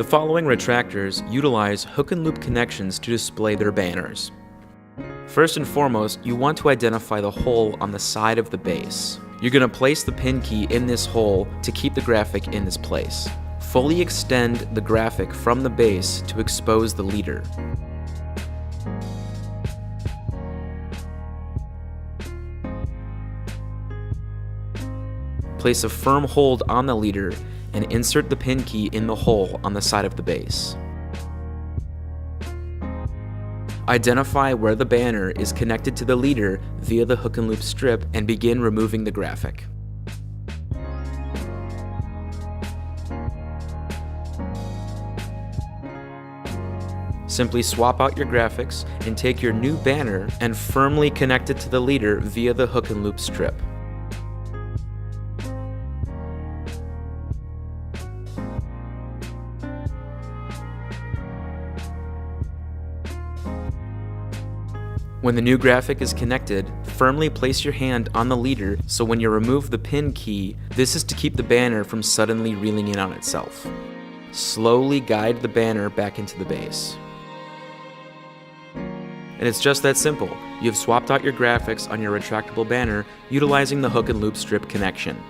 The following retractors utilize hook and loop connections to display their banners. First and foremost, you want to identify the hole on the side of the base. You're going to place the pin key in this hole to keep the graphic in this place. Fully extend the graphic from the base to expose the leader. Place a firm hold on the leader and insert the pin key in the hole on the side of the base. Identify where the banner is connected to the leader via the hook and loop strip and begin removing the graphic. Simply swap out your graphics and take your new banner and firmly connect it to the leader via the hook and loop strip. When the new graphic is connected, firmly place your hand on the leader so when you remove the pin key, this is to keep the banner from suddenly reeling in on itself. Slowly guide the banner back into the base. And it's just that simple. You've swapped out your graphics on your retractable banner utilizing the hook and loop strip connection.